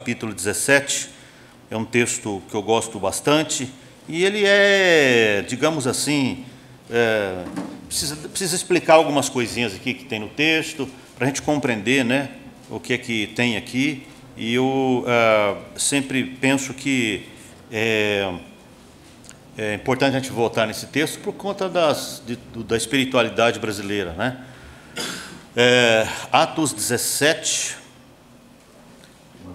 capítulo 17, é um texto que eu gosto bastante, e ele é, digamos assim, precisa explicar algumas coisinhas aqui que tem no texto, para a gente compreender, né, o que é que tem aqui, e eu sempre penso que é importante a gente voltar nesse texto por conta da espiritualidade brasileira, né? Atos 17,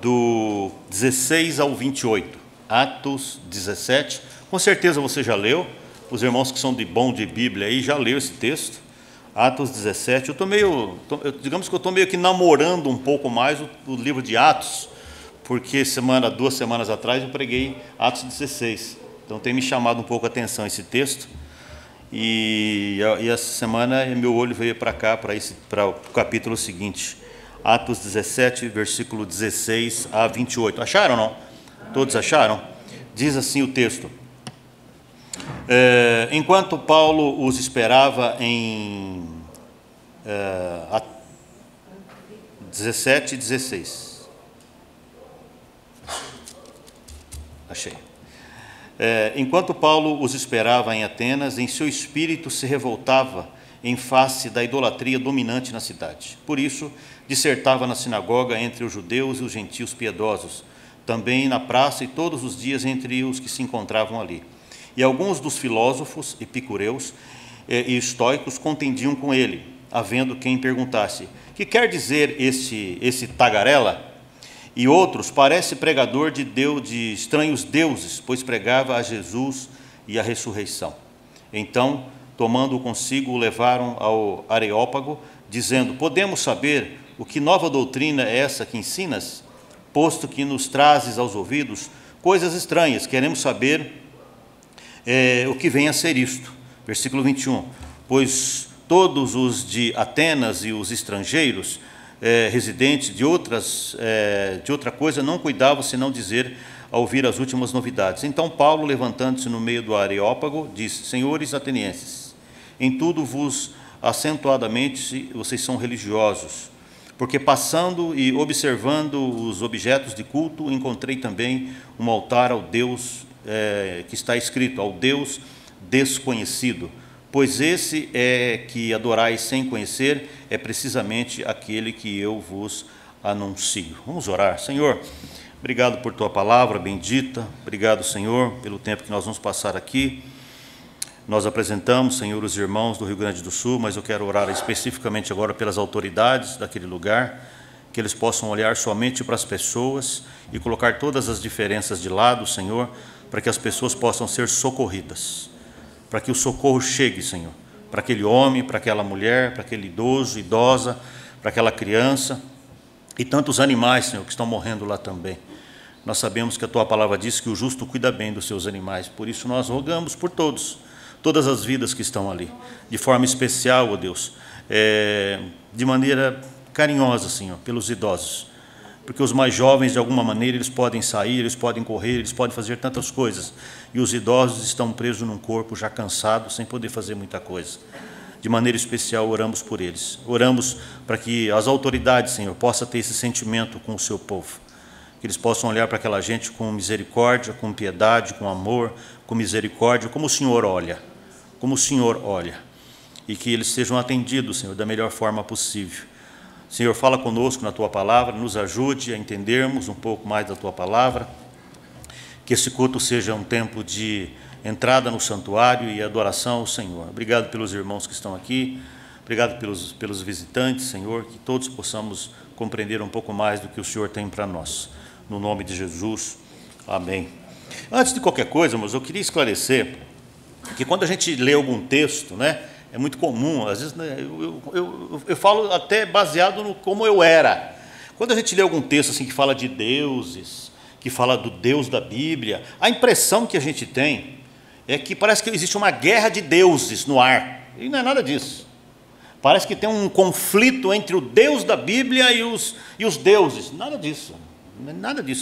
do 16 ao 28. Atos 17, com certeza você já leu, os irmãos que são bom de Bíblia aí já leu esse texto. Atos 17, digamos que eu estou meio que namorando um pouco mais o livro de Atos, porque 2 semanas atrás eu preguei Atos 16, então tem me chamado um pouco a atenção esse texto, e essa semana meu olho veio para cá, para o capítulo seguinte, Atos 17, versículo 16 a 28. Acharam, não? Todos acharam? Diz assim o texto: enquanto Paulo os esperava em 17 e 16. Achei. Enquanto Paulo os esperava em Atenas, em seu espírito se revoltava em face da idolatria dominante na cidade. Por isso, dissertava na sinagoga entre os judeus e os gentios piedosos, também na praça e todos os dias entre os que se encontravam ali. E alguns dos filósofos epicureus e estoicos contendiam com ele, havendo quem perguntasse: que quer dizer esse tagarela? E outros: parece pregador de estranhos deuses, pois pregava a Jesus e a ressurreição. Então, tomando-o consigo, o levaram ao Areópago, dizendo: podemos saber o que nova doutrina é essa que ensinas? Posto que nos trazes aos ouvidos coisas estranhas, queremos saber o que vem a ser isto. Versículo 21. Pois todos os de Atenas e os estrangeiros residentes de outra coisa não cuidavam senão dizer a ouvir as últimas novidades. Então Paulo, levantando-se no meio do Areópago, disse: senhores atenienses, em tudo vos acentuadamente vocês são religiosos, porque passando e observando os objetos de culto, encontrei também um altar ao Deus que está escrito: ao Deus desconhecido. Pois esse que adorais sem conhecer é precisamente aquele que eu vos anuncio. Vamos orar. Senhor, obrigado por tua palavra bendita. Obrigado, Senhor, pelo tempo que nós vamos passar aqui. Nós apresentamos, Senhor, os irmãos do Rio Grande do Sul, mas eu quero orar especificamente agora pelas autoridades daquele lugar, que eles possam olhar somente para as pessoas e colocar todas as diferenças de lado, Senhor, para que as pessoas possam ser socorridas, para que o socorro chegue, Senhor, para aquele homem, para aquela mulher, para aquele idoso, idosa, para aquela criança e tantos animais, Senhor, que estão morrendo lá também. Nós sabemos que a Tua palavra diz que o justo cuida bem dos seus animais, por isso nós rogamos por todas as vidas que estão ali, de forma especial, ó Deus, de maneira carinhosa, Senhor, pelos idosos, porque os mais jovens, de alguma maneira, eles podem sair, eles podem correr, eles podem fazer tantas coisas, e os idosos estão presos num corpo já cansado, sem poder fazer muita coisa. De maneira especial, oramos por eles. Oramos para que as autoridades, Senhor, possam ter esse sentimento com o seu povo, que eles possam olhar para aquela gente com misericórdia, com piedade, com amor, com misericórdia, como o Senhor olha, e que eles sejam atendidos, Senhor, da melhor forma possível. Senhor, fala conosco na Tua palavra, nos ajude a entendermos um pouco mais da Tua palavra, que esse culto seja um tempo de entrada no santuário e adoração ao Senhor. Obrigado pelos irmãos que estão aqui, obrigado pelos visitantes, Senhor, que todos possamos compreender um pouco mais do que o Senhor tem para nós. No nome de Jesus, amém. Antes de qualquer coisa, irmãos, eu queria esclarecer que quando a gente lê algum texto, né, é muito comum, às vezes, né, eu falo até baseado no como eu era. Quando a gente lê algum texto assim, que fala de deuses, que fala do Deus da Bíblia, a impressão que a gente tem é que parece que existe uma guerra de deuses no ar, e não é nada disso. Parece que tem um conflito entre o Deus da Bíblia e os deuses. Nada disso,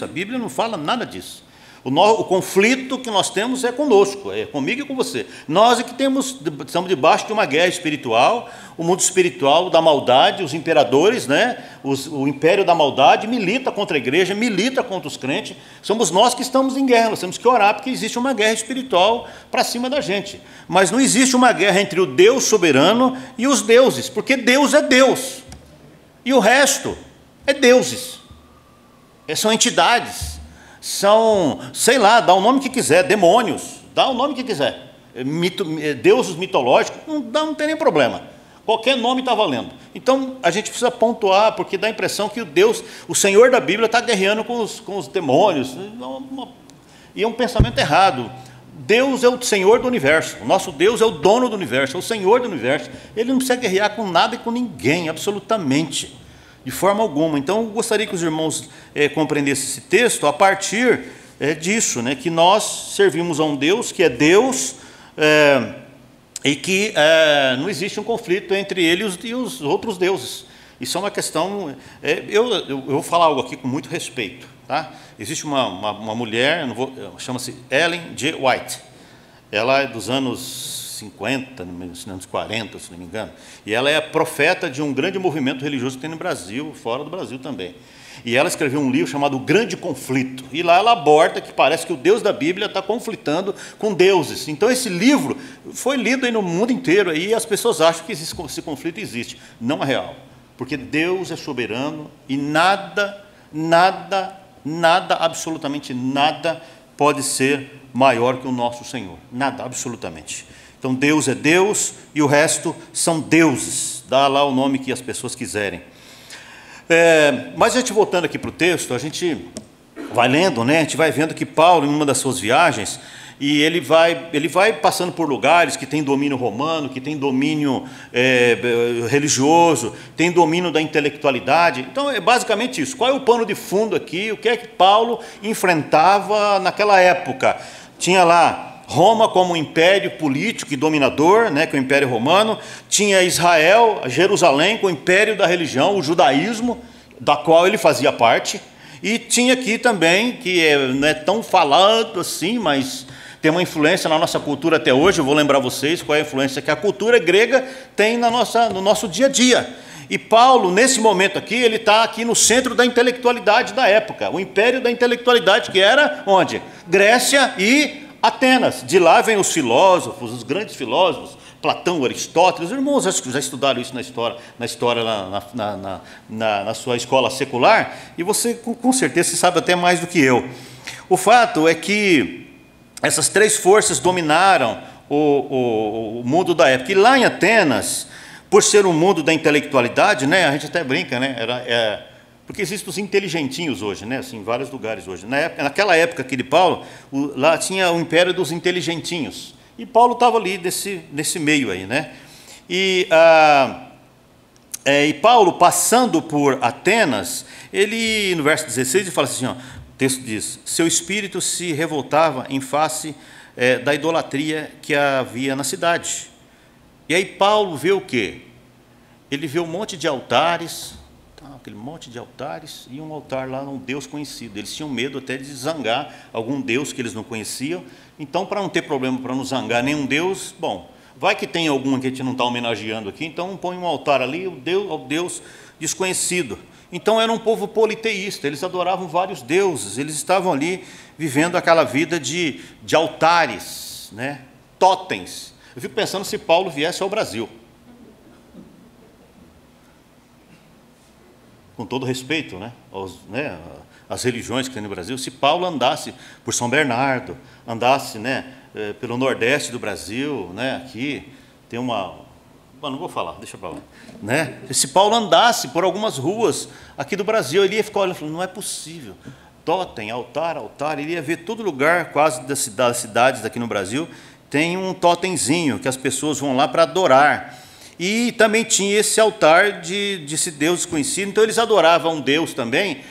a Bíblia não fala nada disso. O conflito que nós temos é conosco, é comigo e com você. Nós é que estamos debaixo de uma guerra espiritual, o mundo espiritual da maldade, os imperadores, né? O império da maldade milita contra a igreja, milita contra os crentes. Somos nós que estamos em guerra, nós temos que orar, porque existe uma guerra espiritual para cima da gente. Mas não existe uma guerra entre o Deus soberano e os deuses, porque Deus é Deus, e o resto é deuses, são entidades. São, sei lá, dá o nome que quiser, demônios, dá o nome que quiser, deuses mitológicos, não tem nem problema, qualquer nome está valendo. Então a gente precisa pontuar, porque dá a impressão que o Senhor da Bíblia está guerreando com os demônios, e é um pensamento errado. Deus é o Senhor do universo, o nosso Deus é o dono do universo, é o Senhor do universo, Ele não precisa guerrear com nada e com ninguém, absolutamente, de forma alguma. Então, eu gostaria que os irmãos compreendessem esse texto a partir disso, né, que nós servimos a um Deus que é Deus, e que não existe um conflito entre Ele e os outros deuses. Isso é uma questão... eu vou falar algo aqui com muito respeito. Tá? Existe uma mulher, chama-se Ellen G. White. Ela é dos anos 50, nos anos 40, se não me engano, e ela é a profeta de um grande movimento religioso que tem no Brasil, fora do Brasil também. E ela escreveu um livro chamado O Grande Conflito, e lá ela aborda que parece que o Deus da Bíblia está conflitando com deuses. Então esse livro foi lido aí no mundo inteiro, e as pessoas acham que esse conflito existe. Não é real, porque Deus é soberano, e nada, absolutamente nada, pode ser maior que o nosso Senhor. Nada, absolutamente. Então, Deus é Deus e o resto são deuses. Dá lá o nome que as pessoas quiserem. Mas a gente voltando aqui para o texto, a gente vai lendo, né? A gente vai vendo que Paulo, em uma das suas viagens, e ele vai passando por lugares que tem domínio romano, que tem domínio religioso, tem domínio da intelectualidade. Então, é basicamente isso. Qual é o pano de fundo aqui? O que é que Paulo enfrentava naquela época? Tinha lá Roma como um império político e dominador, né, que é o Império Romano. Tinha Israel, Jerusalém, com o império da religião, o judaísmo, da qual ele fazia parte. E tinha aqui também, que não é tão falado assim, mas tem uma influência na nossa cultura até hoje. Eu vou lembrar vocês qual é a influência que a cultura grega tem no nosso dia a dia. E Paulo, nesse momento aqui, ele está aqui no centro da intelectualidade da época, o império da intelectualidade, que era onde? Grécia e Atenas. De lá vêm os filósofos, os grandes filósofos, Platão, Aristóteles. Os irmãos já estudaram isso na história na sua escola secular, e você com certeza sabe até mais do que eu. O fato é que essas três forças dominaram o mundo da época. E lá em Atenas, por ser um mundo da intelectualidade, né, a gente até brinca, né, porque existem os inteligentinhos hoje, né, assim, em vários lugares hoje. Naquela época aqui de Paulo, lá tinha o império dos inteligentinhos. E Paulo estava ali nesse meio aí, né? E Paulo, passando por Atenas, ele, no verso 16, ele fala assim, ó, o texto diz, seu espírito se revoltava em face da idolatria que havia na cidade. E aí Paulo vê o quê? Ele vê um monte de altares, aquele monte de altares, e um altar lá, um Deus conhecido. Eles tinham medo até de zangar algum Deus que eles não conheciam. Então, para não ter problema, para não zangar nenhum Deus, bom, vai que tem algum que a gente não está homenageando aqui, então põe um altar ali ao Deus desconhecido. Então, era um povo politeísta, eles adoravam vários deuses, eles estavam ali vivendo aquela vida de altares, né? Totens. Eu fico pensando se Paulo viesse ao Brasil. Com todo respeito, né, às religiões que tem no Brasil, se Paulo andasse por São Bernardo, andasse, né, pelo Nordeste do Brasil, né, aqui tem uma... Bom, não vou falar, deixa para lá. Né? Se Paulo andasse por algumas ruas aqui do Brasil, ele ia ficar olhando e falando, não é possível. Totem, altar, ele ia ver todo lugar, quase das cidades aqui no Brasil, tem um totemzinho que as pessoas vão lá para adorar. E também tinha esse altar de esse Deus desconhecido, então eles adoravam um Deus também,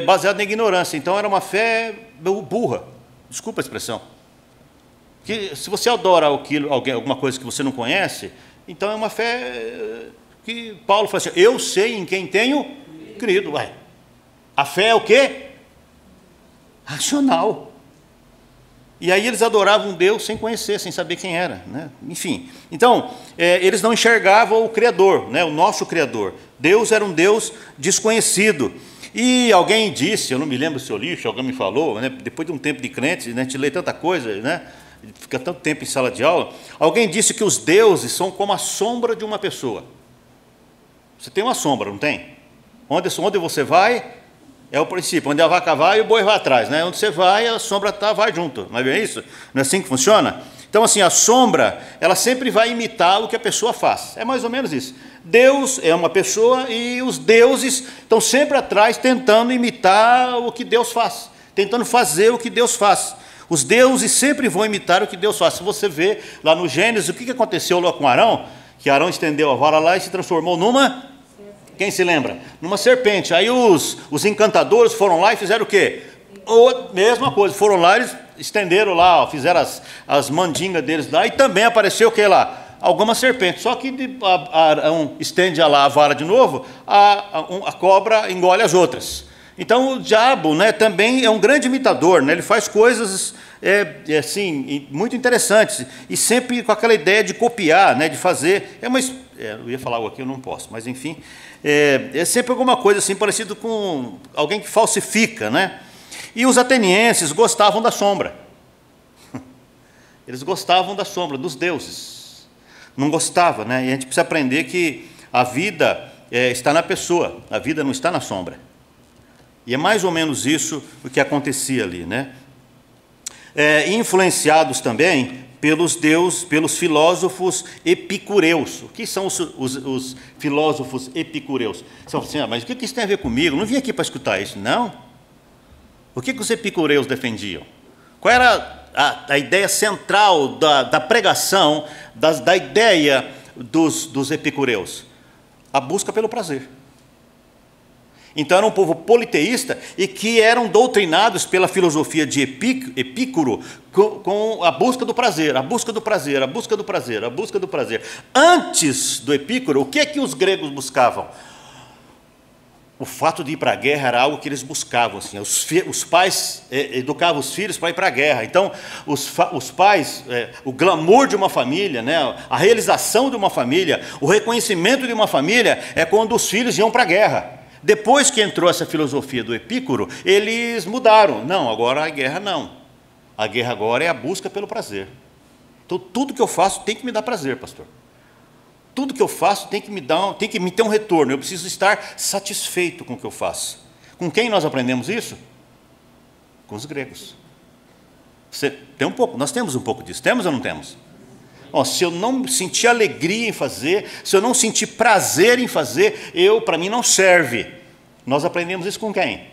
baseado na ignorância. Então era uma fé burra, desculpa a expressão. Que se você adora alguma coisa que você não conhece, então é uma fé que Paulo fala assim, eu sei em quem tenho crido. Ué, a fé é o quê? Racional. E aí eles adoravam um Deus sem conhecer, sem saber quem era, né? Enfim, então, eles não enxergavam o Criador, né? O nosso Criador. Deus era um Deus desconhecido. E alguém disse, eu não me lembro se eu li, se alguém me falou, né? Depois de um tempo de crente, né? A gente lê tanta coisa, né? Fica tanto tempo em sala de aula, alguém disse que os deuses são como a sombra de uma pessoa. Você tem uma sombra, não tem? Onde você vai, é o princípio. Onde a vaca vai, o boi vai atrás, né? Onde você vai, a sombra vai junto. Não é bem isso? Não é assim que funciona? Então, assim, a sombra, ela sempre vai imitar o que a pessoa faz. É mais ou menos isso. Deus é uma pessoa e os deuses estão sempre atrás tentando imitar o que Deus faz, tentando fazer o que Deus faz. Os deuses sempre vão imitar o que Deus faz. Se você vê lá no Gênesis, o que aconteceu lá com Arão, que Arão estendeu a vara lá e se transformou numa... Quem se lembra? Numa serpente. Aí os encantadores foram lá e fizeram o quê? Mesma coisa, foram lá, eles estenderam lá, fizeram as mandingas deles lá, e também apareceu o que lá? Alguma serpente. Só que Arão estende lá a vara de novo, a cobra engole as outras. Então o diabo, né, também é um grande imitador, né? Ele faz coisas assim, muito interessantes, e sempre com aquela ideia de copiar, né, de fazer. Eu ia falar algo aqui, eu não posso, mas enfim, é sempre alguma coisa assim, parecido com alguém que falsifica, né? E os atenienses gostavam da sombra. Eles gostavam da sombra, dos deuses. Não gostava, né? E a gente precisa aprender que a vida está na pessoa, a vida não está na sombra. E é mais ou menos isso o que acontecia ali, né? Influenciados também pelos filósofos epicureus. O que são os filósofos epicureus? Você fala assim, mas o que isso tem a ver comigo? Eu não vim aqui para escutar isso. Não. O que os epicureus defendiam? Qual era a ideia central da pregação, da ideia dos epicureus? A busca pelo prazer. Então era um povo politeísta e que eram doutrinados pela filosofia de Epicuro com a busca do prazer, a busca do prazer, a busca do prazer, a busca do prazer. Antes do Epicuro, o que é que os gregos buscavam? O fato de ir para a guerra era algo que eles buscavam. Assim, os pais educavam os filhos para ir para a guerra. Então, os pais, o glamour de uma família, né, a realização de uma família, o reconhecimento de uma família é quando os filhos iam para a guerra. Depois que entrou essa filosofia do Epicuro, eles mudaram. Não, agora a guerra não. A guerra agora é a busca pelo prazer. Então, tudo que eu faço tem que me dar prazer, pastor. Tudo que eu faço tem que me ter um retorno. Eu preciso estar satisfeito com o que eu faço. Com quem nós aprendemos isso? Com os gregos. Nós temos um pouco disso. Temos ou não temos? Se eu não sentir alegria em fazer, se eu não sentir prazer em fazer, para mim não serve. Nós aprendemos isso com quem?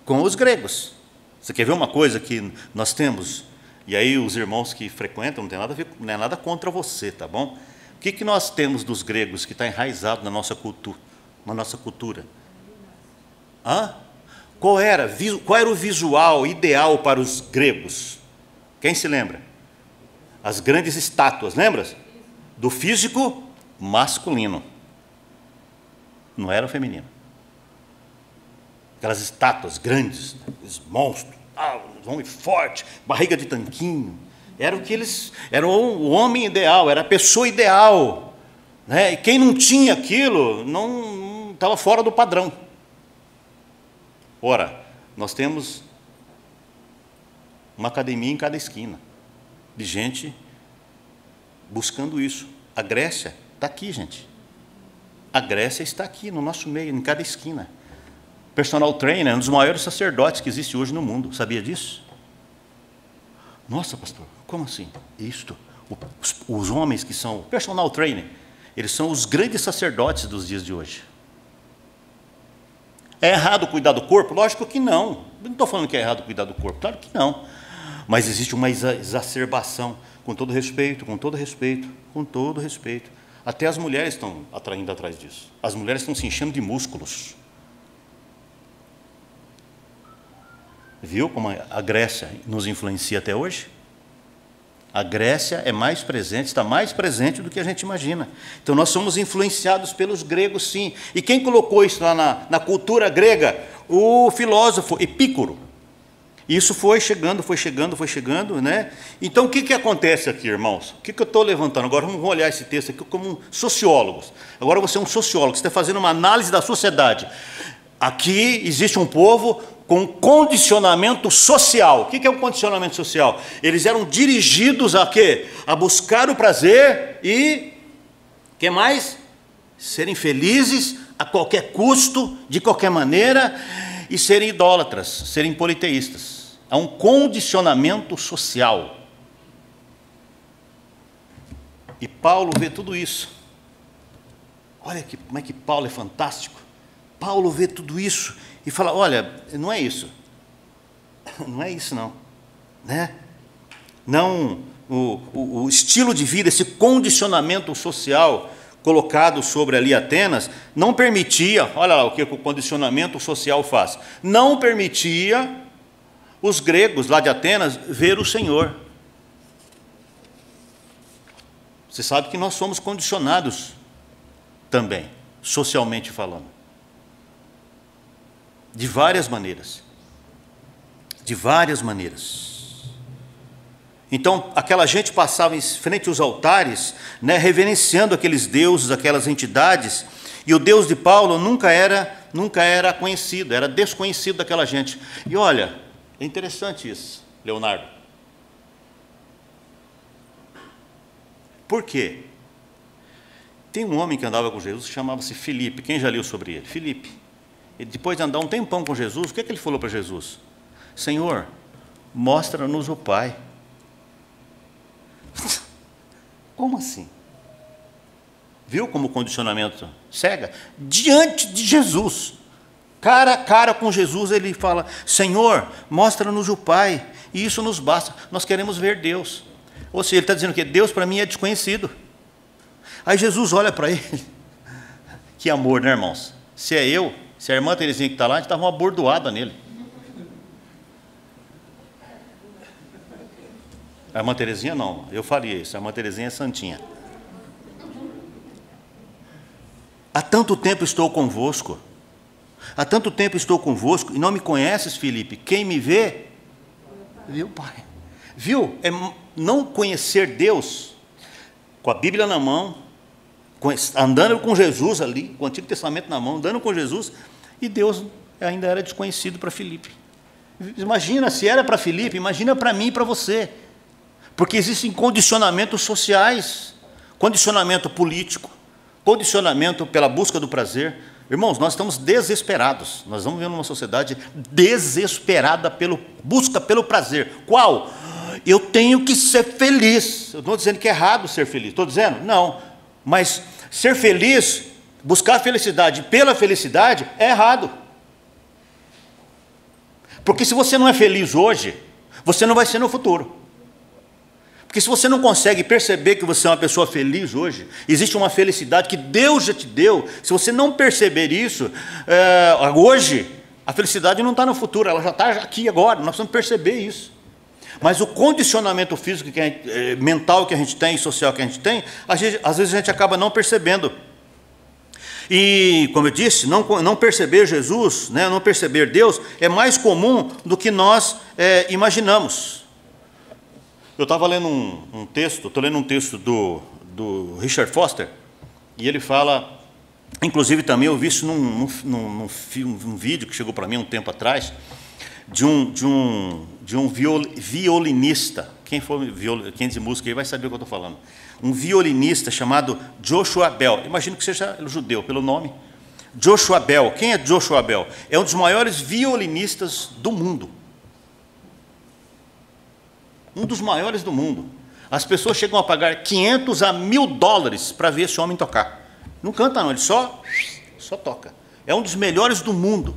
Com os gregos. Você quer ver uma coisa que nós temos? E aí os irmãos que frequentam, não tem nada a ver, não é nada contra você, tá bom? O que nós temos dos gregos que está enraizado na nossa cultura? Qual era o visual ideal para os gregos? Quem se lembra? As grandes estátuas, lembra? Do físico masculino. Não era feminino. Aquelas estátuas grandes, os monstros, homem forte, barriga de tanquinho. Era o homem ideal, era a pessoa ideal, né? E quem não tinha aquilo não estava fora do padrão. Ora, nós temos uma academia em cada esquina de gente buscando isso. A Grécia está aqui, gente. A Grécia está aqui no nosso meio, em cada esquina. Personal trainer é um dos maiores sacerdotes que existe hoje no mundo. Sabia disso? Nossa, pastor, como assim? Os homens que são personal trainer, eles são os grandes sacerdotes dos dias de hoje. É errado cuidar do corpo? Lógico que não. Eu não estou falando que é errado cuidar do corpo, claro que não. Mas existe uma exacerbação, com todo respeito, com todo respeito, com todo respeito. Até as mulheres estão indo atrás disso. As mulheres estão se enchendo de músculos. Viu como a Grécia nos influencia até hoje? A Grécia é mais presente, está mais presente do que a gente imagina. Então nós somos influenciados pelos gregos, sim. E quem colocou isso lá na cultura grega? O filósofo Epicuro. Isso foi chegando, né? Então, o que acontece aqui, irmãos? O que eu estou levantando? Agora, vamos olhar esse texto aqui como sociólogos. Agora, você é um sociólogo, você está fazendo uma análise da sociedade. Aqui existe um povo com condicionamento social. O que é um condicionamento social? Eles eram dirigidos a quê? A buscar o prazer e... o que mais? Serem felizes a qualquer custo, de qualquer maneira, e serem idólatras, serem politeístas. Há um condicionamento social. E Paulo vê tudo isso. Olha como é que Paulo é fantástico. Paulo vê tudo isso e fala, olha, não é isso. Não é isso, não. Né? Não, o estilo de vida, esse condicionamento social colocado sobre ali Atenas, não permitia, olha lá o que o condicionamento social faz, não permitia os gregos lá de Atenas ver o Senhor. Você sabe que nós somos condicionados também, socialmente falando. De várias maneiras. De várias maneiras. Então, aquela gente passava em frente aos altares, né, reverenciando aqueles deuses, aquelas entidades, e o Deus de Paulo nunca era conhecido, era desconhecido daquela gente. E olha, é interessante isso, Leonardo. Por quê? Tem um homem que andava com Jesus que chamava-se Filipe. Quem já leu sobre ele? Filipe. Ele, depois de andar um tempão com Jesus, o que é que ele falou para Jesus? Senhor, mostra-nos o Pai. Como assim? Viu como o condicionamento cega? Diante de Jesus, cara a cara com Jesus, ele fala, Senhor, mostra-nos o Pai, e isso nos basta, nós queremos ver Deus. Ou seja, ele está dizendo que Deus para mim é desconhecido. Aí Jesus olha para ele, que amor, né, irmãos? Se é eu, se a irmã Terezinha que está lá, a gente estava uma bordoada nele. A irmã Terezinha não, eu faria isso, a irmã Terezinha é santinha. Há tanto tempo estou convosco, há tanto tempo estou convosco, e não me conheces, Filipe, quem me vê, viu, Pai. Viu? É não conhecer Deus, com a Bíblia na mão, andando com Jesus ali, com o Antigo Testamento na mão, andando com Jesus, e Deus ainda era desconhecido para Filipe. Imagina, se era para Filipe, imagina para mim e para você. Porque existem condicionamentos sociais, condicionamento político, condicionamento pela busca do prazer. Irmãos, nós estamos desesperados. Nós estamos vivendo uma sociedade desesperada pela busca pelo prazer. Qual? Eu tenho que ser feliz. Eu estou dizendo que é errado ser feliz. Estou dizendo? Não. Mas ser feliz, buscar a felicidade pela felicidade, é errado. Porque se você não é feliz hoje, você não vai ser no futuro. Porque se você não consegue perceber que você é uma pessoa feliz hoje, existe uma felicidade que Deus já te deu, se você não perceber isso, hoje, a felicidade não está no futuro, ela já está aqui agora, nós precisamos perceber isso. Mas o condicionamento físico, mental que a gente tem, social que a gente tem, às vezes a gente acaba não percebendo. E, como eu disse, não perceber Jesus, né, não perceber Deus, é mais comum do que nós imaginamos. Eu estava lendo um texto, estou lendo um texto do Richard Foster, e ele fala, inclusive também eu vi isso num vídeo que chegou para mim um tempo atrás, de um violinista, quem de música aí vai saber o que eu estou falando, um violinista chamado Joshua Bell, imagino que seja judeu pelo nome, Joshua Bell. Quem é Joshua Bell? É um dos maiores violinistas do mundo. Um dos maiores do mundo. As pessoas chegam a pagar 500 a $1.000 para ver esse homem tocar. Não canta não, ele só toca. É um dos melhores do mundo.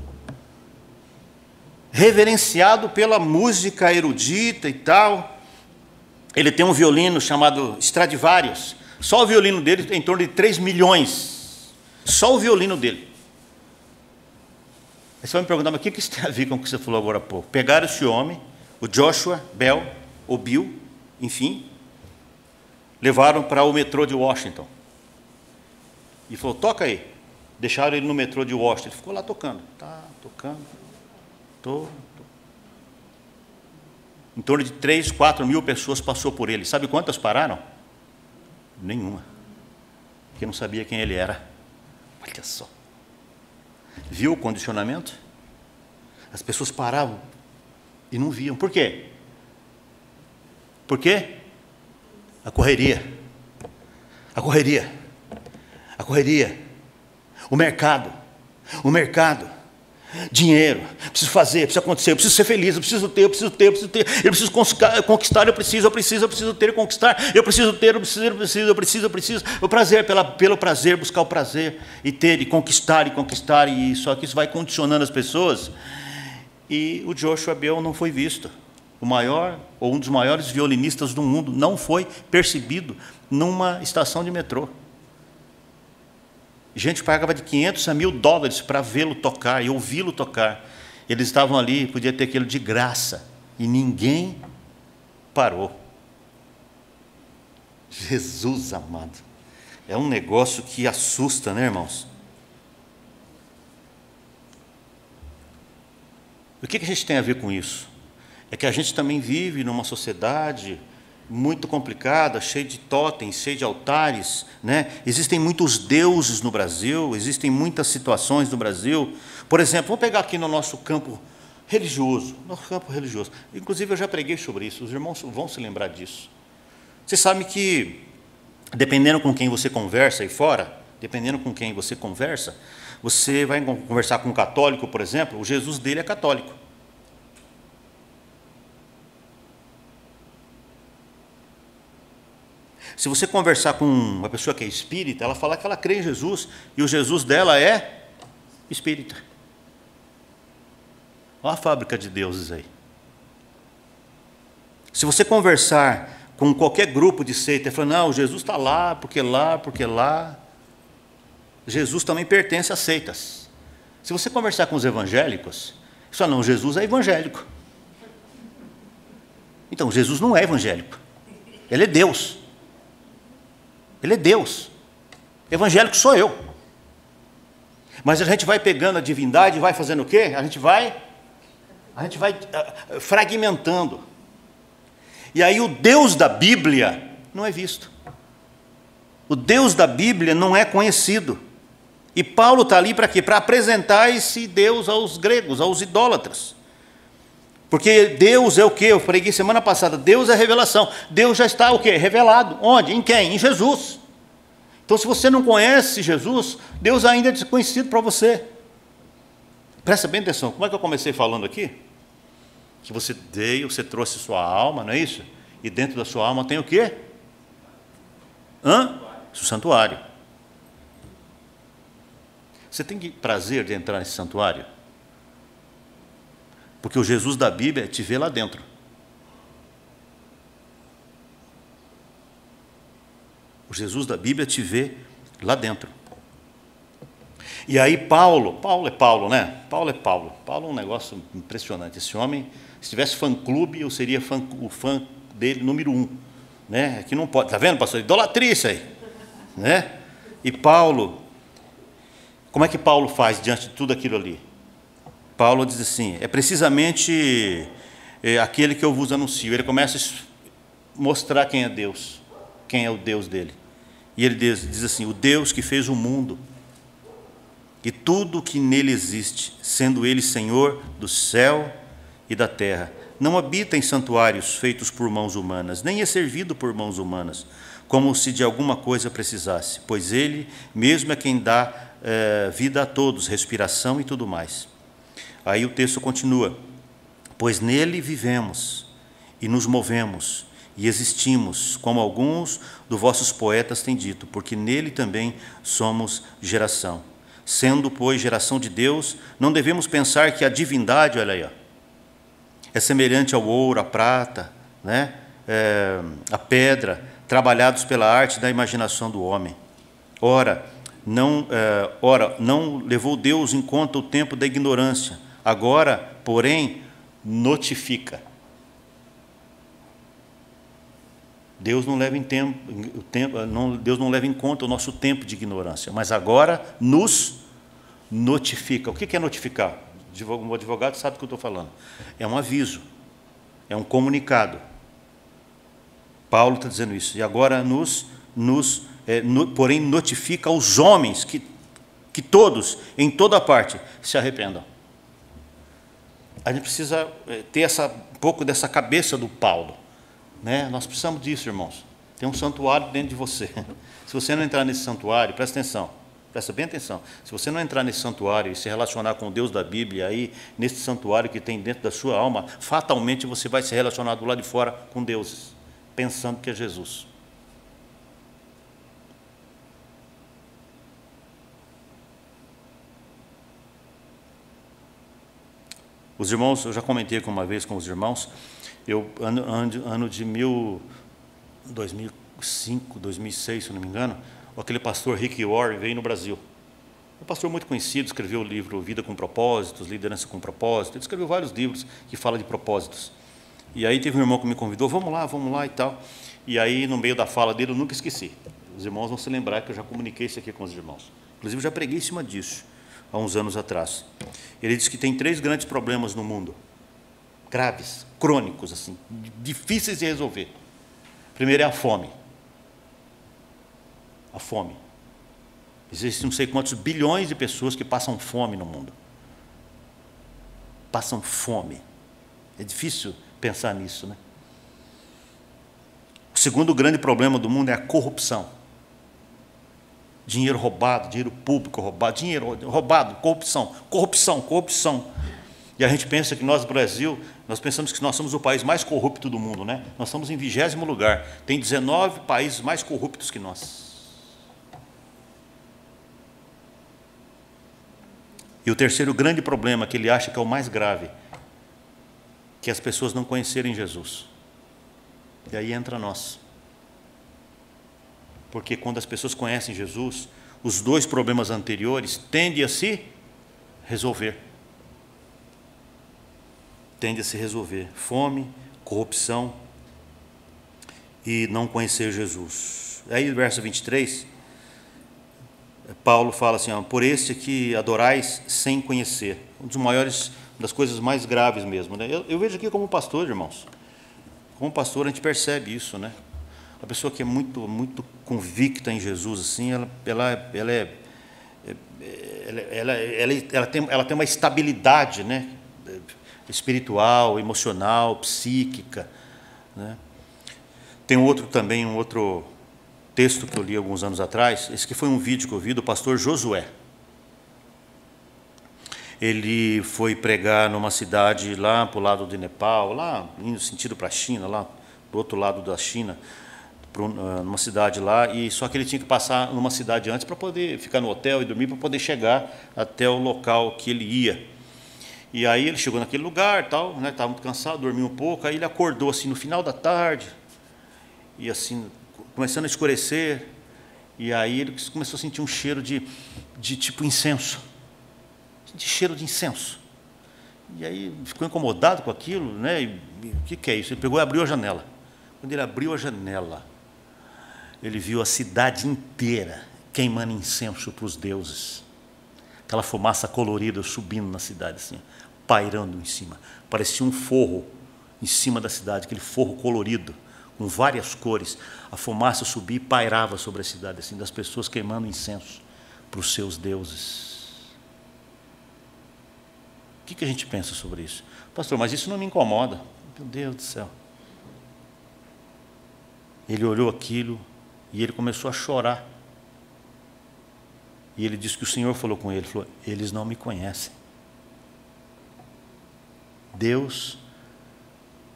Reverenciado pela música erudita e tal. Ele tem um violino chamado Stradivarius. Só o violino dele tem em torno de 3 milhões. Só o violino dele. Aí você vai me perguntar, mas o que isso tem a ver com o que você falou agora há pouco? Pegaram esse homem, o Joshua Bell, ou Bill, enfim, levaram para o metrô de Washington. E falou, toca aí. Deixaram ele no metrô de Washington. Ele ficou lá tocando. Tá, tocando. Em torno de 3, 4 mil pessoas passou por ele. Sabe quantas pararam? Nenhuma. Porque não sabia quem ele era. Olha só. Viu o condicionamento? As pessoas paravam e não viam. Por quê? Por quê? A correria. A correria. A correria. O mercado. O mercado. Dinheiro, preciso fazer, preciso acontecer, eu preciso ser feliz, eu preciso ter, eu preciso ter, eu preciso ter, eu preciso conquistar, eu preciso ter e conquistar, eu preciso ter, eu preciso, o prazer, pelo prazer, buscar o prazer, e ter, e conquistar, e só que isso vai condicionando as pessoas, e o Joshua Bell não foi visto. O maior, ou um dos maiores violinistas do mundo, não foi percebido numa estação de metrô. Gente pagava de 500 a $1.000 para vê-lo tocar e ouvi-lo tocar. Eles estavam ali, podia ter aquilo de graça, e ninguém parou. Jesus amado, é um negócio que assusta, né, irmãos? O que a gente tem a ver com isso? É que a gente também vive numa sociedade muito complicada, cheia de totens, cheia de altares, né? Existem muitos deuses no Brasil, existem muitas situações no Brasil. Por exemplo, vamos pegar aqui no nosso campo religioso, Inclusive, eu já preguei sobre isso, os irmãos vão se lembrar disso. Você sabe que, dependendo com quem você conversa aí fora, você vai conversar com um católico, por exemplo, o Jesus dele é católico. Se você conversar com uma pessoa que é espírita, ela fala que ela crê em Jesus, e o Jesus dela é espírita. Olha a fábrica de deuses aí. Se você conversar com qualquer grupo de seita, e falar, não, Jesus está lá, porque lá. Jesus também pertence a seitas. Se você conversar com os evangélicos, você fala, não, Jesus é evangélico. Então, Jesus não é evangélico. Ele é Deus. Ele é Deus. Evangélico sou eu. Mas a gente vai pegando a divindade e vai fazendo o quê? A gente vai fragmentando. E aí o Deus da Bíblia não é visto. O Deus da Bíblia não é conhecido. E Paulo está ali para quê? Para apresentar esse Deus aos gregos, aos idólatras. Porque Deus é o quê? Eu preguei semana passada, Deus é revelação. Deus já está o quê? Revelado. Onde? Em quem? Em Jesus. Então, se você não conhece Jesus, Deus ainda é desconhecido para você. Presta bem atenção. Como é que eu comecei falando aqui? Que você você trouxe sua alma, não é isso? E dentro da sua alma tem o quê? O santuário. Você tem prazer de entrar nesse santuário? Porque o Jesus da Bíblia te vê lá dentro. O Jesus da Bíblia te vê lá dentro. E aí Paulo é Paulo, né? Paulo é um negócio impressionante. Esse homem, se tivesse fã-clube, eu seria o fã dele número 1. Né? Aqui não pode, está vendo, pastor? Idolatria isso aí. Né? E Paulo, como é que Paulo faz diante de tudo aquilo ali? Paulo diz assim, é precisamente aquele que eu vos anuncio. Ele começa a mostrar quem é Deus, quem é o Deus dele. E ele diz assim, o Deus que fez o mundo e tudo o que nele existe, sendo ele Senhor do céu e da terra, não habita em santuários feitos por mãos humanas, nem é servido por mãos humanas, como se de alguma coisa precisasse, pois ele mesmo é quem dá vida a todos, respiração e tudo mais. Aí o texto continua, pois nele vivemos e nos movemos e existimos, como alguns dos vossos poetas têm dito, porque nele também somos geração. Sendo, pois, geração de Deus, não devemos pensar que a divindade, olha aí, é semelhante ao ouro, à prata, né? A pedra, trabalhados pela arte da imaginação do homem. Ora, não levou Deus em conta o tempo da ignorância, agora, porém, notifica. Deus não leva Deus não leva em conta o nosso tempo de ignorância, mas agora nos notifica. O que é notificar? Um advogado sabe o que eu estou falando. É um aviso. É um comunicado. Paulo está dizendo isso. E agora porém, notifica aos homens que todos, em toda parte, se arrependam. A gente precisa ter um pouco dessa cabeça do Paulo, né? Nós precisamos disso, irmãos. Tem um santuário dentro de você. Se você não entrar nesse santuário, presta atenção, presta bem atenção. Se você não entrar nesse santuário e se relacionar com o Deus da Bíblia, aí, nesse santuário que tem dentro da sua alma, fatalmente você vai se relacionar do lado de fora com deuses, pensando que é Jesus. Os irmãos, eu já comentei uma vez com os irmãos, ano de 2005, 2006, se não me engano, aquele pastor Rick Warren veio no Brasil. Um pastor muito conhecido, escreveu o livro Vida com Propósitos, Liderança com Propósito, ele escreveu vários livros que falam de propósitos. E aí teve um irmão que me convidou, vamos lá e tal. E aí, no meio da fala dele, eu nunca esqueci. Os irmãos vão se lembrar que eu já comuniquei isso aqui com os irmãos. Inclusive, eu já preguei em cima disso, há uns anos atrás. Ele disse que tem 3 grandes problemas no mundo, graves, crônicos, assim, difíceis de resolver. Primeiro é a fome. A fome. Existem não sei quantos bilhões de pessoas que passam fome no mundo. Passam fome. É difícil pensar nisso, né? O segundo grande problema do mundo é a corrupção. Dinheiro roubado, dinheiro público roubado, dinheiro roubado, corrupção. E a gente pensa que nós, Brasil, nós pensamos que nós somos o país mais corrupto do mundo, né? Nós estamos em 20º lugar. Tem 19 países mais corruptos que nós. E o terceiro grande problema, que ele acha que é o mais grave, que é as pessoas não conhecerem Jesus. E aí entra nós. Porque quando as pessoas conhecem Jesus, os 2 problemas anteriores tendem a se resolver. Tende a se resolver. Fome, corrupção e não conhecer Jesus. Aí, no verso 23, Paulo fala assim, por este que adorais sem conhecer. Uma das coisas mais graves mesmo, né? Eu vejo aqui como pastor, irmãos. Como pastor, a gente percebe isso, né? A pessoa que é muito convicta em Jesus, assim, ela tem uma estabilidade, né? Espiritual, emocional, psíquica, né? Tem um outro texto que eu li alguns anos atrás, esse que foi um vídeo que eu vi do pastor Josué. Ele foi pregar numa cidade lá para o lado de Nepal, lá no sentido para a China, lá do outro lado da China, numa cidade lá, e só que ele tinha que passar numa cidade antes para poder ficar no hotel e dormir, para poder chegar até o local que ele ia. E aí ele chegou naquele lugar, tal, né, estava muito cansado, dormiu um pouco, aí ele acordou assim no final da tarde, e assim, começando a escurecer, e aí ele começou a sentir um cheiro de tipo incenso, de cheiro de incenso. E aí ficou incomodado com aquilo, né? E o que é isso? Ele pegou e abriu a janela. Quando ele abriu a janela, ele viu a cidade inteira queimando incenso para os deuses. Aquela fumaça colorida subindo na cidade, assim, pairando em cima. Parecia um forro em cima da cidade, aquele forro colorido, com várias cores. A fumaça subia e pairava sobre a cidade, assim, das pessoas queimando incenso para os seus deuses. O que a gente pensa sobre isso? Pastor, mas isso não me incomoda. Meu Deus do céu. Ele olhou aquilo e ele começou a chorar. E ele disse que o Senhor falou com ele, falou, eles não me conhecem. Deus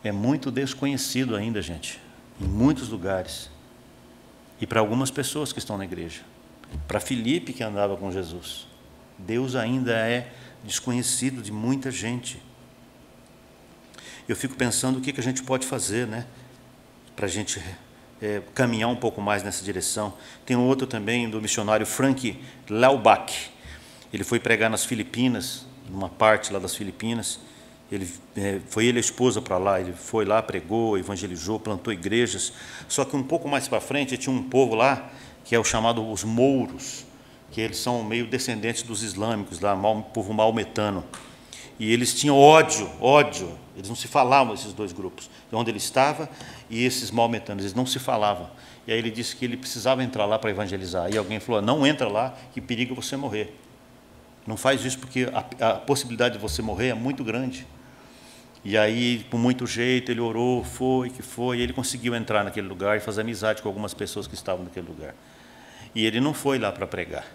é muito desconhecido ainda, gente, em muitos lugares. E para algumas pessoas que estão na igreja. Para Filipe, que andava com Jesus. Deus ainda é desconhecido de muita gente. Eu fico pensando o que a gente pode fazer, né, para a gente caminhar um pouco mais nessa direção. Tem um outro também do missionário Frank Laubach. Ele foi pregar nas Filipinas, numa parte lá das Filipinas. Foi ele e a esposa para lá. Ele foi lá, pregou, evangelizou, plantou igrejas. Só que um pouco mais para frente tinha um povo lá que é o chamado os mouros, que eles são meio descendentes dos islâmicos, lá, povo maometano. E eles tinham ódio, eles não se falavam, esses dois grupos, onde ele estava e esses maometanos, eles não se falavam. E aí ele disse que ele precisava entrar lá para evangelizar. E alguém falou, não entra lá, que periga você morrer. Não faz isso, porque a possibilidade de você morrer é muito grande. E aí, com muito jeito, ele orou, e ele conseguiu entrar naquele lugar e fazer amizade com algumas pessoas que estavam naquele lugar. E ele não foi lá para pregar.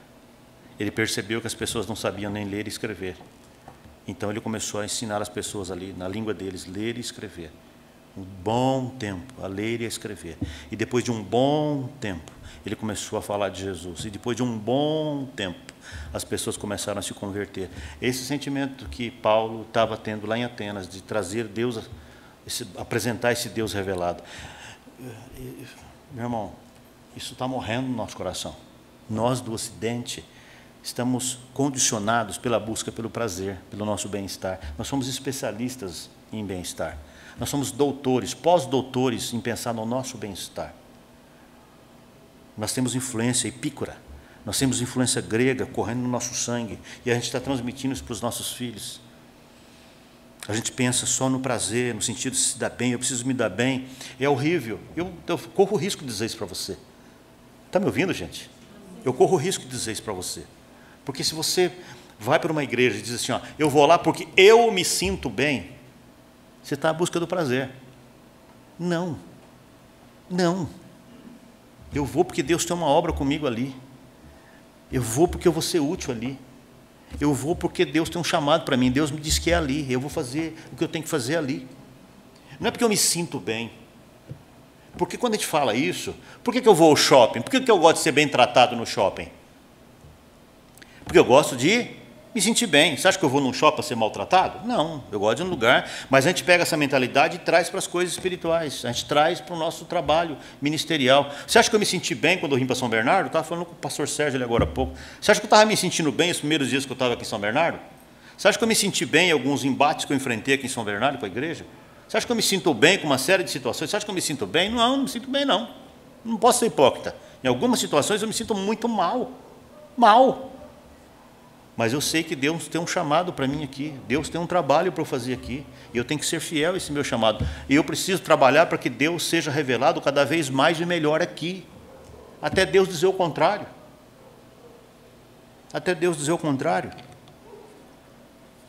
Ele percebeu que as pessoas não sabiam nem ler e escrever. Então, ele começou a ensinar as pessoas ali, na língua deles, ler e escrever. Um bom tempo, a ler e a escrever. E depois de um bom tempo, ele começou a falar de Jesus. E depois de um bom tempo, as pessoas começaram a se converter. Esse sentimento que Paulo estava tendo lá em Atenas, de trazer Deus, apresentar esse Deus revelado. Meu irmão, isso está morrendo no nosso coração. Nós do Ocidente estamos condicionados pela busca pelo prazer, pelo nosso bem-estar. Nós somos especialistas em bem-estar. Nós somos doutores, pós-doutores em pensar no nosso bem-estar. Nós temos influência epícora, nós temos influência grega correndo no nosso sangue, e a gente está transmitindo isso para os nossos filhos. A gente pensa só no prazer, no sentido de se dar bem, eu preciso me dar bem. É horrível. Eu corro o risco de dizer isso para você. Está me ouvindo, gente? Eu corro o risco de dizer isso para você. Porque se você vai para uma igreja e diz assim, ó, eu vou lá porque eu me sinto bem, você está à busca do prazer. Não. Não. Eu vou porque Deus tem uma obra comigo ali. Eu vou porque eu vou ser útil ali. Eu vou porque Deus tem um chamado para mim. Deus me diz que é ali. Eu vou fazer o que eu tenho que fazer ali. Não é porque eu me sinto bem. Porque quando a gente fala isso, por que eu vou ao shopping? Por que eu gosto de ser bem tratado no shopping? Porque eu gosto de me sentir bem. Você acha que eu vou num shopping para ser maltratado? Não, eu gosto de um lugar, mas a gente pega essa mentalidade e traz para as coisas espirituais, a gente traz para o nosso trabalho ministerial. Você acha que eu me senti bem quando eu vim para São Bernardo? Eu estava falando com o pastor Sérgio ali agora há pouco. Você acha que eu estava me sentindo bem os primeiros dias que eu estava aqui em São Bernardo? Você acha que eu me senti bem em alguns embates que eu enfrentei aqui em São Bernardo com a igreja? Você acha que eu me sinto bem com uma série de situações? Você acha que eu me sinto bem? Não, não me sinto bem, não. Não posso ser hipócrita. Em algumas situações eu me sinto muito mal. Mal. Mas eu sei que Deus tem um chamado para mim aqui. Deus tem um trabalho para eu fazer aqui. E eu tenho que ser fiel a esse meu chamado. E eu preciso trabalhar para que Deus seja revelado cada vez mais e melhor aqui. Até Deus dizer o contrário. Até Deus dizer o contrário.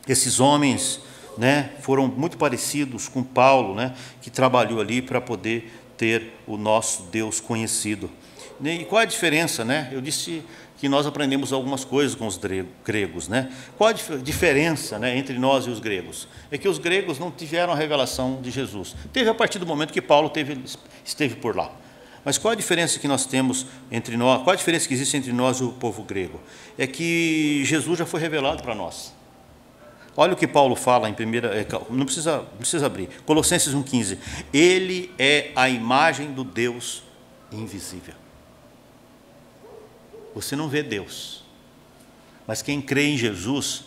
Esses homens, né, foram muito parecidos com Paulo, né, que trabalhou ali para poder ter o nosso Deus conhecido. E qual é a diferença, né? Eu disse que nós aprendemos algumas coisas com os gregos, né? Qual a diferença, né, entre nós e os gregos? É que os gregos não tiveram a revelação de Jesus. Teve a partir do momento que Paulo esteve por lá. Mas qual a diferença que nós temos entre nós? Qual a diferença que existe entre nós e o povo grego? É que Jesus já foi revelado para nós. Olha o que Paulo fala em não precisa abrir. Colossenses 1,15. Ele é a imagem do Deus invisível. Você não vê Deus, mas quem crê em Jesus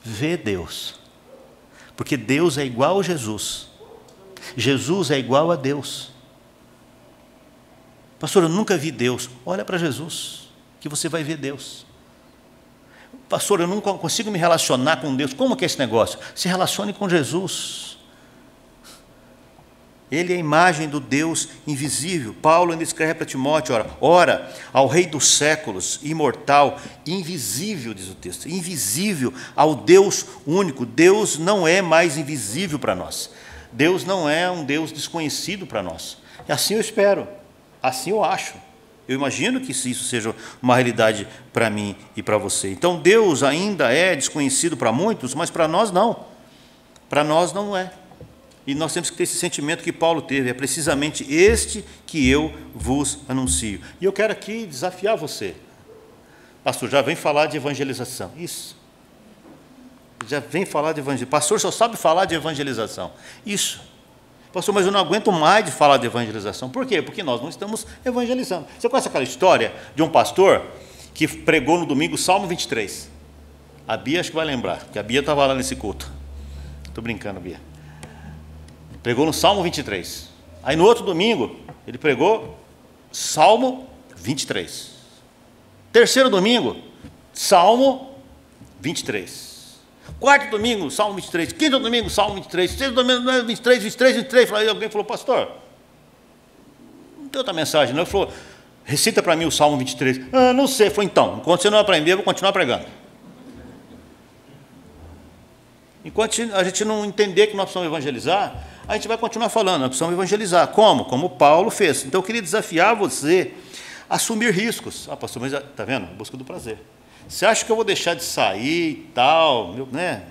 vê Deus, porque Deus é igual a Jesus. Jesus é igual a Deus. Pastor, eu nunca vi Deus. Olha para Jesus, que você vai ver Deus. Pastor, eu não consigo me relacionar com Deus. Como que é esse negócio? Se relacione com Jesus. Ele é a imagem do Deus invisível. Paulo ainda escreve para Timóteo, ora, ao Rei dos séculos, imortal, invisível, diz o texto, invisível, ao Deus único. Deus não é mais invisível para nós. Deus não é um Deus desconhecido para nós. E assim eu espero, assim eu acho. Eu imagino que isso seja uma realidade para mim e para você. Então, Deus ainda é desconhecido para muitos, mas para nós não. Para nós não é. E nós temos que ter esse sentimento que Paulo teve, é precisamente este que eu vos anuncio. E eu quero aqui desafiar você. Pastor, já vem falar de evangelização. Isso. Já vem falar de evangelização. Pastor, só sabe falar de evangelização. Isso. Pastor, mas eu não aguento mais de falar de evangelização. Por quê? Porque nós não estamos evangelizando. Você conhece aquela história de um pastor que pregou no domingo Salmo 23? A Bia acho que vai lembrar, porque a Bia estava lá nesse culto. Estou brincando, Bia. Pregou no Salmo 23. Aí no outro domingo, ele pregou Salmo 23. Terceiro domingo, Salmo 23. Quarto domingo, Salmo 23. Quinto domingo, Salmo 23. Sexto domingo, 23, 23, 23. Aí alguém falou, pastor, não tem outra mensagem, não? Ele falou, recita para mim o Salmo 23. Ah, não sei. Eu falei, então, enquanto você não aprender, eu vou continuar pregando. Enquanto a gente não entender que nós precisamos evangelizar, a gente vai continuar falando, nós precisamos evangelizar. Como? Como Paulo fez. Então, eu queria desafiar você a assumir riscos. Ah, pastor, mas está vendo? Busca do prazer. Você acha que eu vou deixar de sair e tal,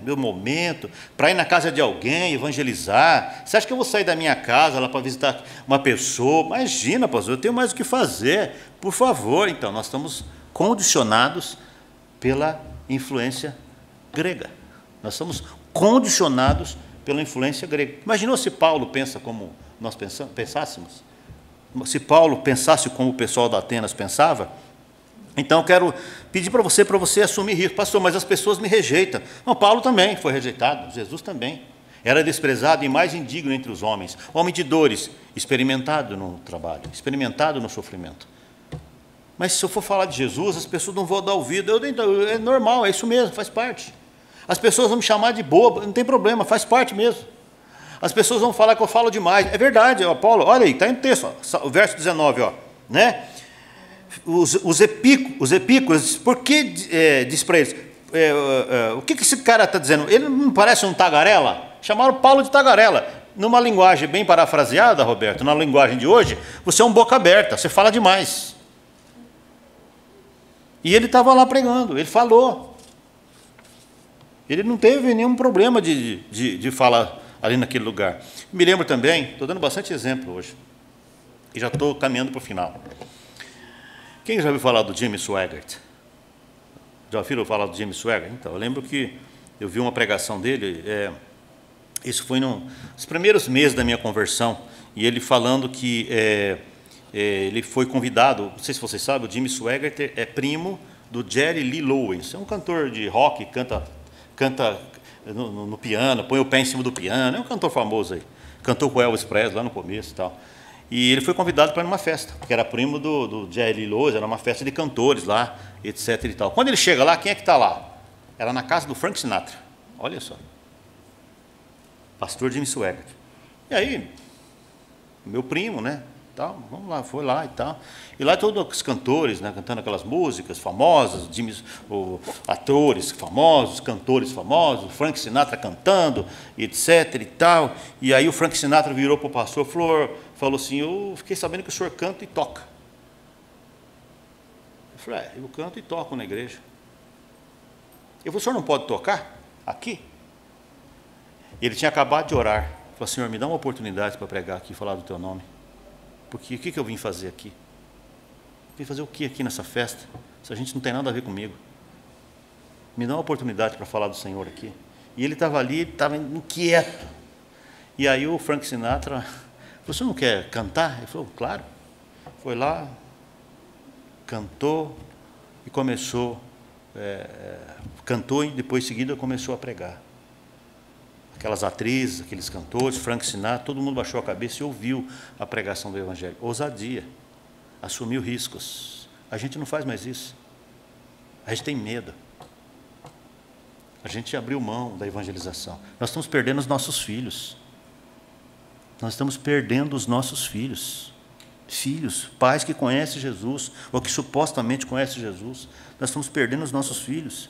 meu momento, para ir na casa de alguém, evangelizar? Você acha que eu vou sair da minha casa lá para visitar uma pessoa? Imagina, pastor, eu tenho mais o que fazer. Por favor, então, nós estamos condicionados pela influência grega. Nós estamos condicionados pela influência grega. Imaginou se Paulo pensa como nós pensássemos? Se Paulo pensasse como o pessoal da Atenas pensava? Então, eu quero pedir para você assumir risco. Pastor, mas as pessoas me rejeitam. Não, Paulo também foi rejeitado, Jesus também. Era desprezado e mais indigno entre os homens. Homem de dores, experimentado no trabalho, experimentado no sofrimento. Mas se eu for falar de Jesus, as pessoas não vão dar ouvido. É normal, é isso mesmo, faz parte. As pessoas vão me chamar de bobo, não tem problema, faz parte mesmo. As pessoas vão falar que eu falo demais. É verdade, ó, Paulo, olha aí, está em texto, ó, o verso 19, ó, né? Os epícuros, por que diz para eles, o que esse cara está dizendo? Ele não parece um tagarela? Chamaram Paulo de tagarela. Numa linguagem bem parafraseada, Roberto, na linguagem de hoje, você é um boca aberta, você fala demais. E ele estava lá pregando, ele falou. Ele não teve nenhum problema de falar ali naquele lugar. Me lembro também, estou dando bastante exemplo hoje, e já estou caminhando para o final. Quem já ouviu falar do Jimmy Swaggart? Já ouviram falar do Jimmy Swaggart? Então, eu lembro que eu vi uma pregação dele, isso foi nos primeiros meses da minha conversão, e ele falando que ele foi convidado, não sei se vocês sabem, o Jimmy Swaggart é primo do Jerry Lee Lewis, é um cantor de rock, canta no piano, põe o pé em cima do piano, é um cantor famoso aí, cantou com o Elvis Presley lá no começo e tal. E ele foi convidado para ir numa festa, que era primo do Jerry Lee Lewis, era uma festa de cantores lá, etc. e tal. Quando ele chega lá, quem é que está lá? Era na casa do Frank Sinatra. Olha só. Pastor Jimmy Swaggart. E aí, meu primo, né? Tal, vamos lá, foi lá e tal. E lá todos os cantores, né, cantando aquelas músicas famosas, atores famosos, cantores famosos, Frank Sinatra cantando, etc. e tal. E aí o Frank Sinatra virou para o pastor, falou assim, eu fiquei sabendo que o senhor canta e toca. Eu falei, eu canto e toco na igreja. Eu falei, o senhor não pode tocar aqui? E ele tinha acabado de orar. Ele falou, Senhor, me dá uma oportunidade para pregar aqui e falar do teu nome. Porque o que eu vim fazer aqui? Vim fazer o que aqui nessa festa? Se a gente não tem nada a ver comigo. Me dá uma oportunidade para falar do Senhor aqui. E ele estava ali, estava inquieto. E aí o Frank Sinatra falou, você não quer cantar? Ele falou, claro. Foi lá, cantou e começou, cantou e depois em seguida começou a pregar. Aquelas atrizes, aqueles cantores, Frank Sinatra, todo mundo baixou a cabeça e ouviu a pregação do Evangelho. Ousadia, assumiu riscos. A gente não faz mais isso. A gente tem medo. A gente abriu mão da evangelização. Nós estamos perdendo os nossos filhos. Nós estamos perdendo os nossos filhos. Filhos, pais que conhecem Jesus, ou que supostamente conhecem Jesus. Nós estamos perdendo os nossos filhos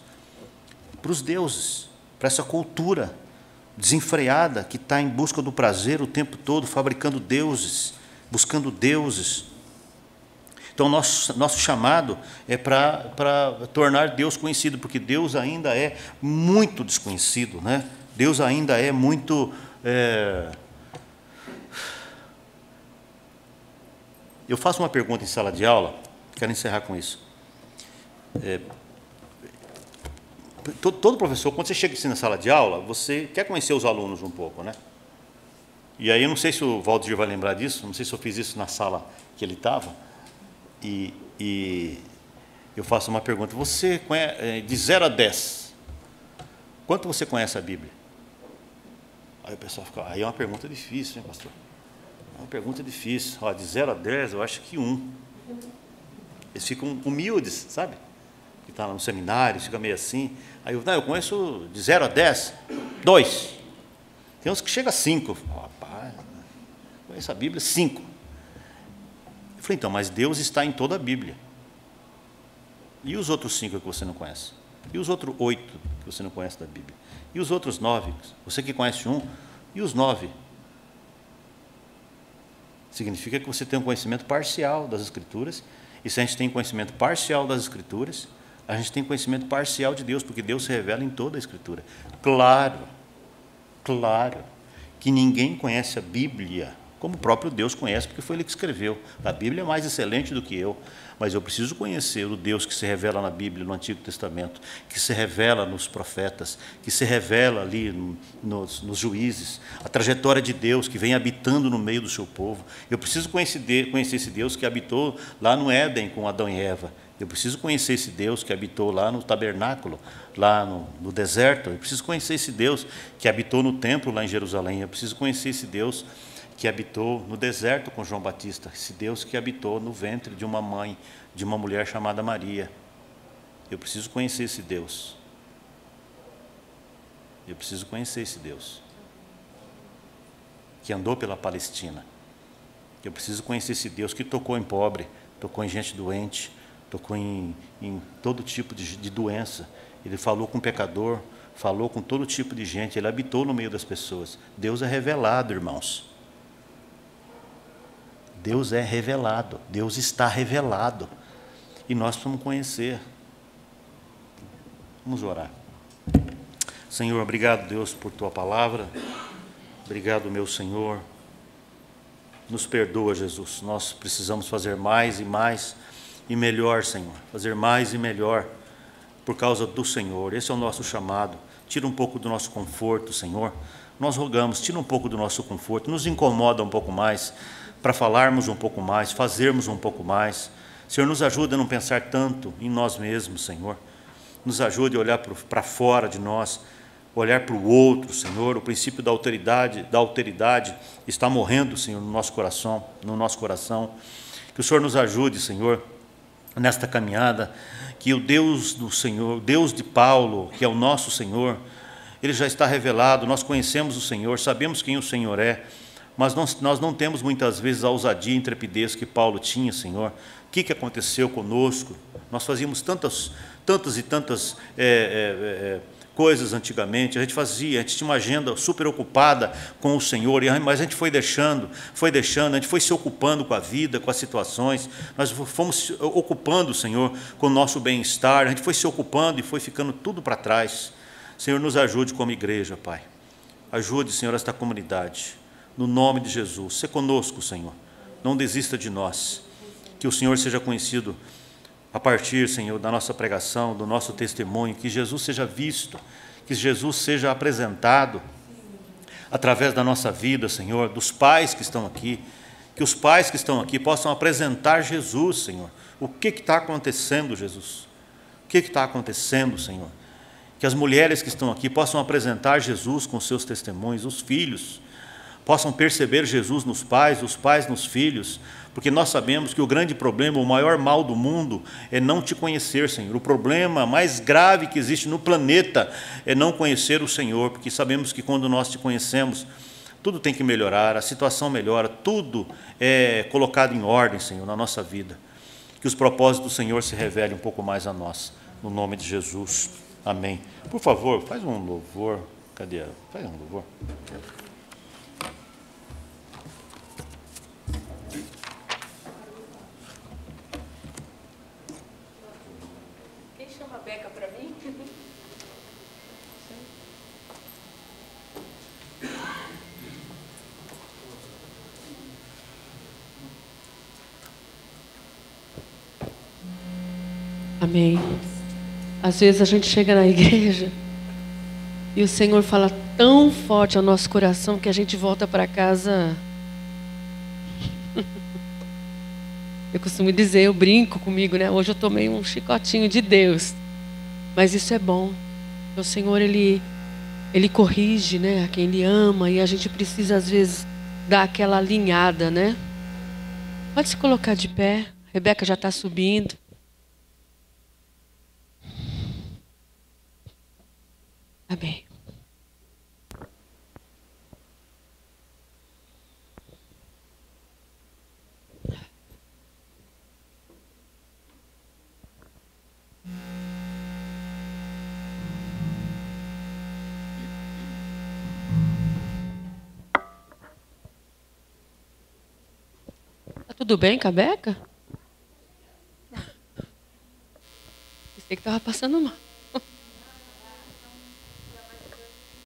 para os deuses, para essa cultura desenfreada que está em busca do prazer o tempo todo, fabricando deuses, buscando deuses. Então, nosso chamado é para tornar Deus conhecido, porque Deus ainda é muito desconhecido, né? Deus ainda é muito... Eu faço uma pergunta em sala de aula, quero encerrar com isso. Todo professor, quando você chega assim na sala de aula, você quer conhecer os alunos um pouco, né? E aí, eu não sei se o Valdir vai lembrar disso, não sei se eu fiz isso na sala que ele estava, e eu faço uma pergunta, você conhece, de 0 a 10, quanto você conhece a Bíblia? Aí o pessoal fica, aí é uma pergunta difícil, hein, pastor? É uma pergunta difícil. De 0 a 10, eu acho que 1. Eles ficam humildes, sabe? que está no seminário, fica meio assim. Aí eu conheço de 0 a 10, 2. Tem uns que chegam a 5. Rapaz, conheço a Bíblia, 5. Eu falei, então, mas Deus está em toda a Bíblia. E os outros 5 que você não conhece? E os outros 8 que você não conhece da Bíblia? E os outros 9? Você que conhece um, e os 9? Significa que você tem um conhecimento parcial das Escrituras, e se a gente tem conhecimento parcial das Escrituras, a gente tem conhecimento parcial de Deus, porque Deus se revela em toda a Escritura. Claro que ninguém conhece a Bíblia como o próprio Deus conhece, porque foi Ele que escreveu. A Bíblia é mais excelente do que eu, mas eu preciso conhecer o Deus que se revela na Bíblia, no Antigo Testamento, que se revela nos profetas, que se revela ali nos juízes, a trajetória de Deus que vem habitando no meio do seu povo. Eu preciso conhecer esse Deus que habitou lá no Éden com Adão e Eva. Eu preciso conhecer esse Deus que habitou lá no tabernáculo, lá no deserto. Eu preciso conhecer esse Deus que habitou no templo lá em Jerusalém. Eu preciso conhecer esse Deus que habitou no deserto com João Batista, esse Deus que habitou no ventre de uma mãe, de uma mulher chamada Maria. Eu preciso conhecer esse Deus. Eu preciso conhecer esse Deus que andou pela Palestina. Eu preciso conhecer esse Deus que tocou em pobre, tocou em gente doente, tocou em todo tipo de doença. Ele falou com pecador, falou com todo tipo de gente, Ele habitou no meio das pessoas. Deus é revelado, irmãos. Deus é revelado, Deus está revelado, e nós precisamos conhecer. Vamos orar. Senhor, obrigado, Deus, por Tua palavra. Obrigado, meu Senhor. Nos perdoa, Jesus. Nós precisamos fazer mais e mais e melhor, Senhor. Fazer mais e melhor por causa do Senhor. Esse é o nosso chamado. Tira um pouco do nosso conforto, Senhor. Nós rogamos, tira um pouco do nosso conforto. Nos incomoda um pouco mais para falarmos um pouco mais, fazermos um pouco mais. Senhor, nos ajuda a não pensar tanto em nós mesmos, Senhor. Nos ajude a olhar para fora de nós, olhar para o outro, Senhor. O princípio da alteridade está morrendo, Senhor, no nosso coração. Que o Senhor nos ajude, Senhor, nesta caminhada, que o Deus do Senhor, Deus de Paulo, que é o nosso Senhor, Ele já está revelado, nós conhecemos o Senhor, sabemos quem o Senhor é, mas nós não temos muitas vezes a ousadia e intrepidez que Paulo tinha, Senhor. O que aconteceu conosco? Nós fazíamos tantas coisas antigamente, a gente tinha uma agenda super ocupada com o Senhor, mas a gente foi deixando, a gente foi se ocupando com a vida, com as situações, nós fomos ocupando, Senhor, com o nosso bem-estar, a gente foi se ocupando e foi ficando tudo para trás. Senhor, nos ajude como igreja, Pai. Ajude, Senhor, esta comunidade. No nome de Jesus, se conosco, Senhor. Não desista de nós. Que o Senhor seja conhecido a partir, Senhor, da nossa pregação, do nosso testemunho. Que Jesus seja visto, que Jesus seja apresentado através da nossa vida, Senhor, dos pais que estão aqui. Que os pais que estão aqui possam apresentar Jesus, Senhor. O que está acontecendo, Jesus? O que está acontecendo, Senhor? Que as mulheres que estão aqui possam apresentar Jesus com seus testemunhos, os filhos possam perceber Jesus nos pais, os pais nos filhos, porque nós sabemos que o grande problema, o maior mal do mundo é não te conhecer, Senhor. O problema mais grave que existe no planeta é não conhecer o Senhor, porque sabemos que quando nós te conhecemos, tudo tem que melhorar, a situação melhora, tudo é colocado em ordem, Senhor, na nossa vida. Que os propósitos do Senhor se revelem um pouco mais a nós, no nome de Jesus. Amém. Por favor, faz um louvor. Cadê? Faz um louvor. Amém. Às vezes a gente chega na igreja e o Senhor fala tão forte ao nosso coração que a gente volta para casa. Eu costumo dizer, eu brinco comigo, né? Hoje eu tomei um chicotinho de Deus. Mas isso é bom. O Senhor, Ele corrige, né? A quem Ele ama, e a gente precisa às vezes dar aquela alinhada, né? Pode se colocar de pé. Rebeca já está subindo. Amém. Tá tudo bem com a Beca? Pensei que estava passando mal.